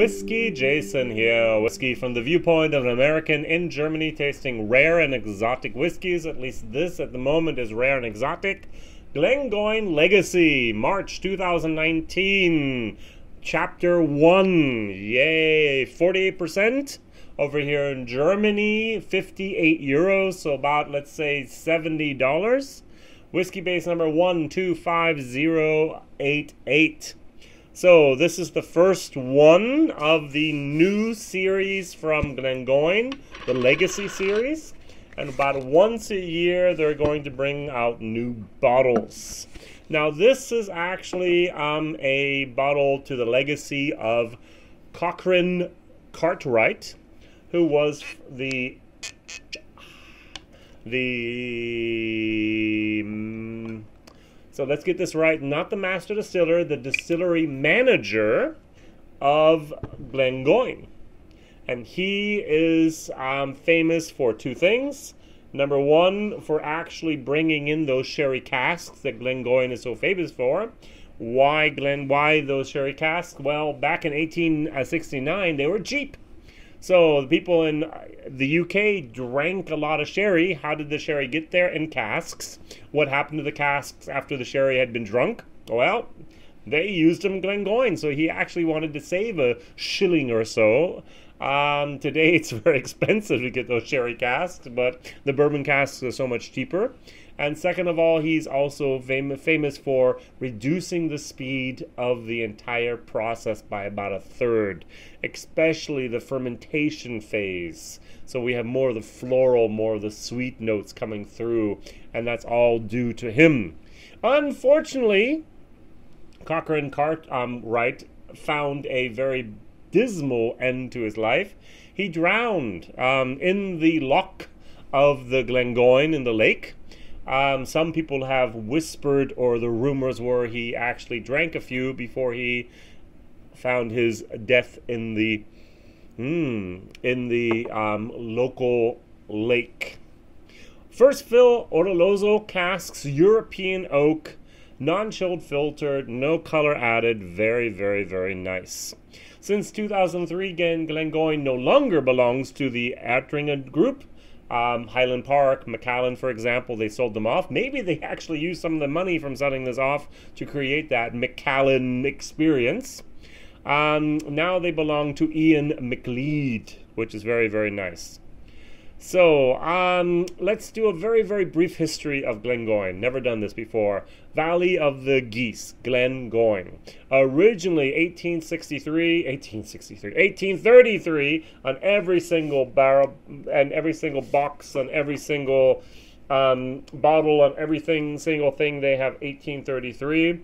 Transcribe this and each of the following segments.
WhiskyJason here, whiskey from the viewpoint of an American in Germany tasting rare and exotic whiskeys. At least this at the moment is rare and exotic. Glengoyne Legacy, March 2019, Chapter 1. Yay, 48%. Over here in Germany, 58 euros, so about, let's say, $70. Whiskey base number 125088. So this is the first one of the new series from Glengoyne, the Legacy series. And about once a year, they're going to bring out new bottles. Now this is actually a bottle to the legacy of Cochrane Cartwright, who was so let's get this right, not the master distiller, the distillery manager of Glengoyne. And he is famous for two things. Number one, for actually bringing in those sherry casks that Glengoyne is so famous for. Why those sherry casks? Well, back in 1869, they were cheap. So the people in the UK drank a lot of sherry. How did the sherry get there? In casks. What happened to the casks after the sherry had been drunk? Well, they used them Glengoyne. So he actually wanted to save a shilling or so. Today it's very expensive to get those sherry casks, but the bourbon casks are so much cheaper. And second of all, he's also famous for reducing the speed of the entire process by about a third, especially the fermentation phase. So we have more of the floral, more of the sweet notes coming through, and that's all due to him. Unfortunately, Cochrane Cartwright found a very dismal end to his life. He drowned in the loch of the Glengoyne in the lake. Some people have whispered, or the rumors were he actually drank a few before he found his death in the local lake. First fill Oloroso casks, European oak, non-chilled filtered, no color added. Very, very, very nice. Since 2003, Glengoyne no longer belongs to the Attringen Group. Highland Park, Macallan, for example, they sold them off. Maybe they actually used some of the money from selling this off to create that Macallan experience. Now they belong to Ian McLeod, which is very, very nice. So, let's do a very, very brief history of Glengoyne. Never done this before. Valley of the Geese, Glengoyne. Originally 1833, on every single barrel, and every single box, on every single bottle, on single thing, they have 1833.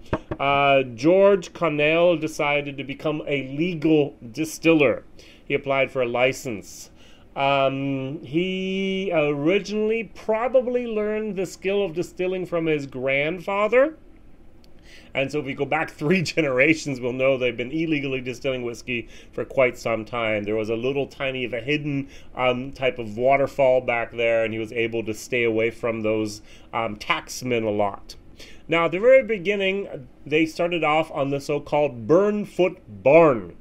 George Connell decided to become a legal distiller. He applied for a license. He originally probably learned the skill of distilling from his grandfather. And so if we go back 3 generations, we'll know they've been illegally distilling whiskey for quite some time. There was a little tiny of a hidden type of waterfall back there, and he was able to stay away from those taxmen a lot. Now, at the very beginning, they started off on the so-called Burnfoot Barn.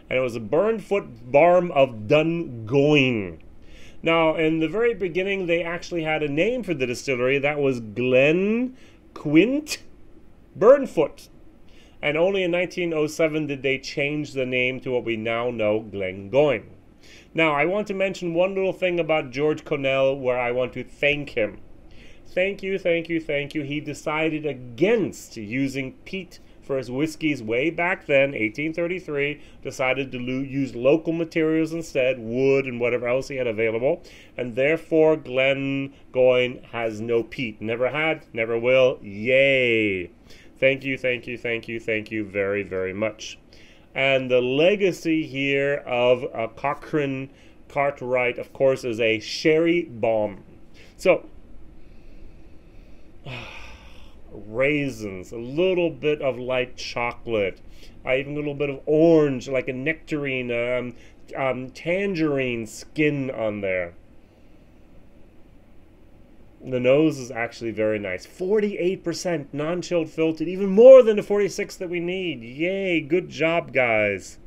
And it was a Burnfoot Barn of Dungoyne. Now, in the very beginning, they actually had a name for the distillery. That was Glenquint Burnfoot. And only in 1907 did they change the name to what we now know, Glengoyne. Now, I want to mention one little thing about George Connell where I want to thank him. Thank you, thank you, thank you. He decided against using peat for his whiskeys way back then, 1833, decided to use local materials instead, wood and whatever else he had available, and therefore Glengoyne has no peat. Never had, never will. Yay! Thank you, thank you, thank you, thank you very, very much. And the legacy here of Cochrane Cartwright, of course, is a sherry bomb. So, raisins, a little bit of light chocolate, even a little bit of orange, like a nectarine, tangerine skin on there. The nose is actually very nice. 48% non-chilled filtered, even more than the 46 that we need. Yay, good job, guys.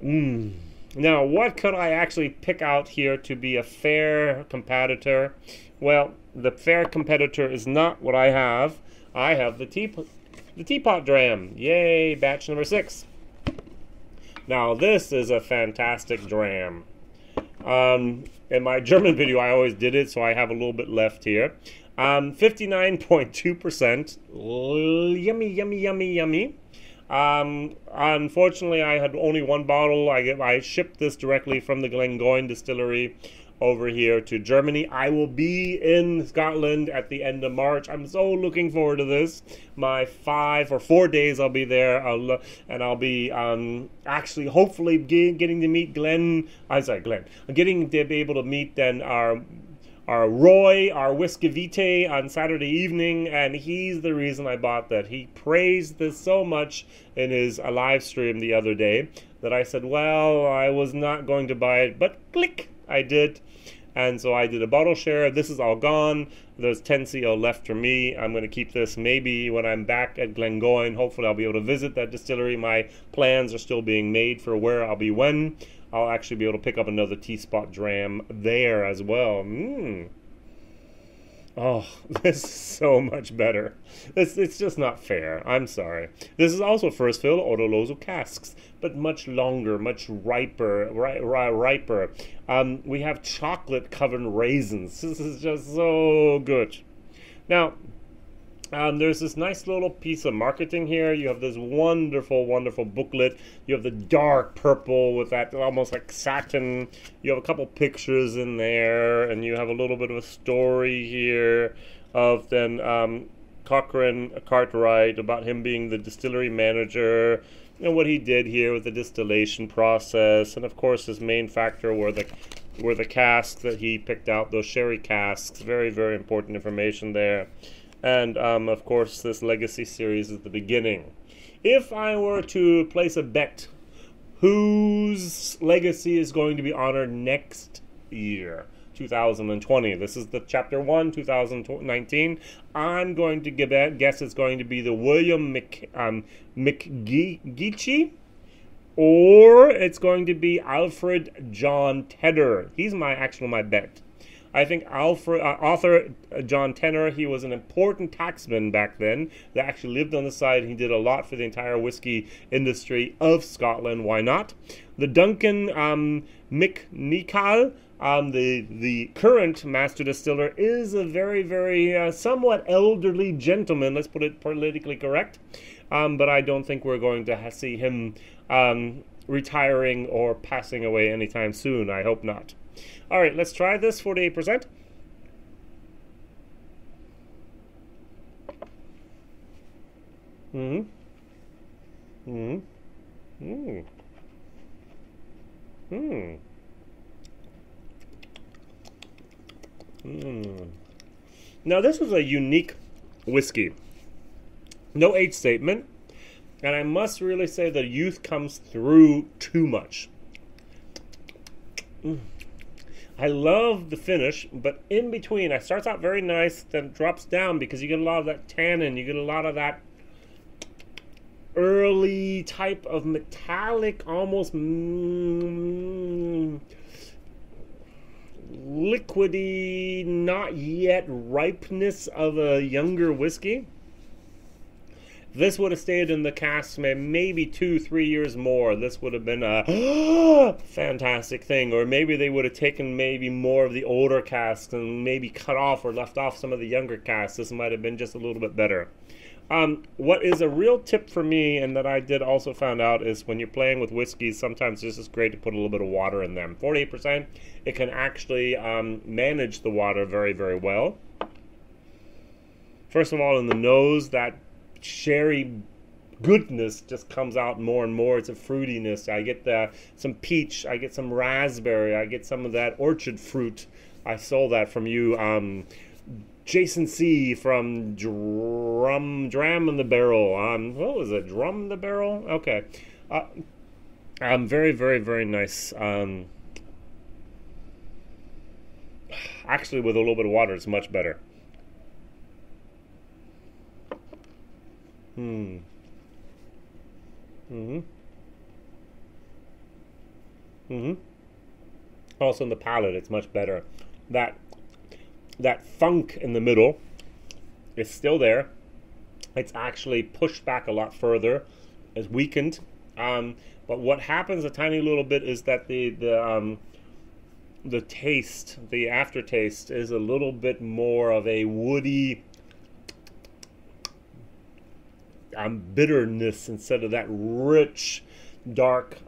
Now, what could I actually pick out here to be a fair competitor? Well, the fair competitor is not what I have. I have the teapot dram. Yay, batch number 6. Now, this is a fantastic dram. In my German video, I always did it, so I have a little bit left here. 59.2%. Yummy, yummy, yummy, yummy. Unfortunately, I had only one bottle. I shipped this directly from the Glengoyne distillery over here to Germany. I will be in Scotland at the end of March. I'm so looking forward to this. My 5 or 4 days I'll be there, and I'll be actually hopefully getting to meet getting to be able to meet then our Roy, our Whisky Vitae on Saturday evening, and he's the reason I bought that. He praised this so much in his live stream the other day that I said, well, I was not going to buy it, but click, I did. And so I did a bottle share. This is all gone. There's 10 CL left for me. I'm going to keep this maybe when I'm back at Glengoyne. Hopefully I'll be able to visit that distillery. My plans are still being made for where I'll be when. I'll actually be able to pick up another Teapot dram there as well. Oh, this is so much better. It's just not fair. I'm sorry. This is also first fill Odoloso casks, but much longer, much riper. We have chocolate covered raisins. This is just so good. Now, there's this nice little piece of marketing here. You have this wonderful, wonderful booklet. You have the dark purple with that almost like satin. You have a couple pictures in there, and you have a little bit of a story here of then Cochrane Cartwright about him being the distillery manager and what he did here with the distillation process. And of course, his main factor were the casks that he picked out, those sherry casks. Very, very important information there. And, of course, this Legacy series is the beginning. If I were to place a bet, whose legacy is going to be honored next year, 2020? This is the Chapter 1, 2019. I'm going to guess it's going to be the William McGeechy, or it's going to be Alfred John Tedder. He's my bet. I think author John Tenner, he was an important tacksman back then that actually lived on the side. He did a lot for the entire whiskey industry of Scotland. Why not? The Duncan McNichol, the current master distiller, is a very, very somewhat elderly gentleman. Let's put it politically correct. But I don't think we're going to see him retiring or passing away anytime soon. I hope not. All right, let's try this 48%. Now, this is a unique whiskey. No age statement, and I must really say the youth comes through too much. I love the finish, but in between, it starts out very nice, then it drops down because you get a lot of that tannin, you get a lot of that early type of metallic, almost liquidy, not yet ripeness of a younger whiskey. This would have stayed in the cask maybe 2-3 years more. This would have been a fantastic thing. Or maybe they would have taken maybe more of the older casks and maybe cut off or left off some of the younger casks. This might have been just a little bit better. What is a real tip for me, and that I did also found out, is when you're playing with whiskeys, sometimes it's just great to put a little bit of water in them. 48%, it can actually manage the water very, very well. First of all, in the nose, that sherry goodness just comes out more and more. It's a fruitiness. I get some peach. I get some raspberry. I get some of that orchard fruit. I stole that from you, Jason C. from Dram in the Barrel. What was it? Drum in the Barrel? Okay. Very, very, very nice. Actually, with a little bit of water, it's much better. Also in the palate, it's much better. That funk in the middle is still there. It's actually pushed back a lot further. It's weakened. But what happens a tiny little bit is that the taste, the aftertaste, is a little bit more of a woody bitterness instead of that rich, dark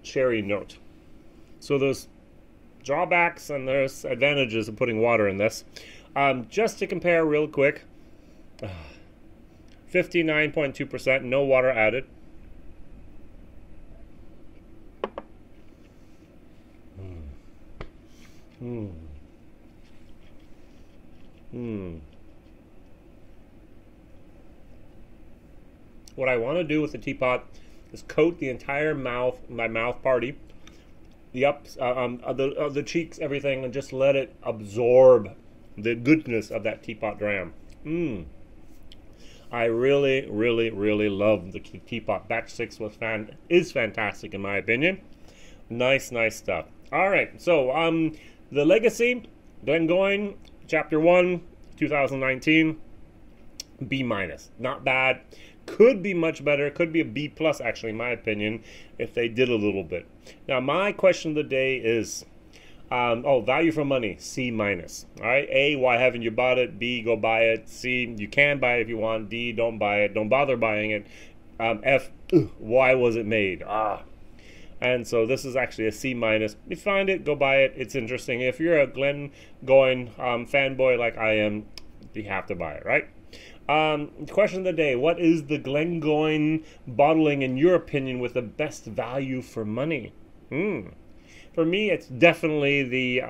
cherry note. So there's drawbacks and there's advantages of putting water in this. Just to compare real quick, 59.2%, no water added. What I want to do with the teapot is coat the entire mouth, my mouth party, the ups, the cheeks, everything, and just let it absorb the goodness of that teapot dram. I really, really, really love the teapot. Batch 6 is fantastic in my opinion. Nice stuff. All right, so the legacy, Glengoyne, Chapter 1, 2019, B-. Not bad. Could be much better. Could be a B+ actually, in my opinion, if they did a little bit. Now, my question of the day is, value for money, C-. All right, A, why haven't you bought it? B, go buy it. C, you can buy it if you want. D, don't buy it. Don't bother buying it. F, why was it made? And so this is actually a C-. If you find it, go buy it. It's interesting. If you're a Glengoyne fanboy like I am, you have to buy it, right? Question of the day: what is the Glengoyne bottling, in your opinion, with the best value for money? For me, it's definitely the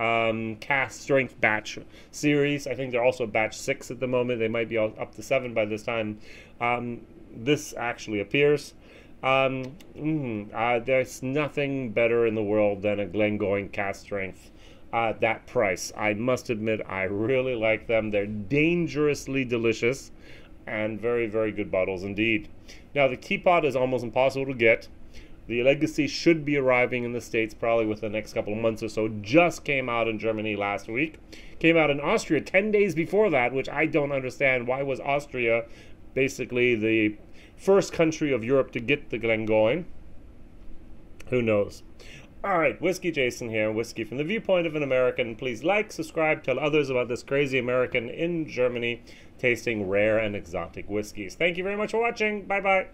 cask strength batch series. I think they're also batch 6 at the moment. They might be up to 7 by this time this actually appears. There's nothing better in the world than a Glengoyne cask strength at that price. I must admit, I really like them. They're dangerously delicious and very, very good bottles indeed. Now, the teapot is almost impossible to get. The Legacy should be arriving in the States probably within the next couple of months or so. Just came out in Germany last week. Came out in Austria 10 days before that, which I don't understand. Why was Austria basically the first country of Europe to get the Glengoyne? Who knows? All right, WhiskyJason here, whiskey from the viewpoint of an American. Please like, subscribe, tell others about this crazy American in Germany tasting rare and exotic whiskeys. Thank you very much for watching. Bye-bye.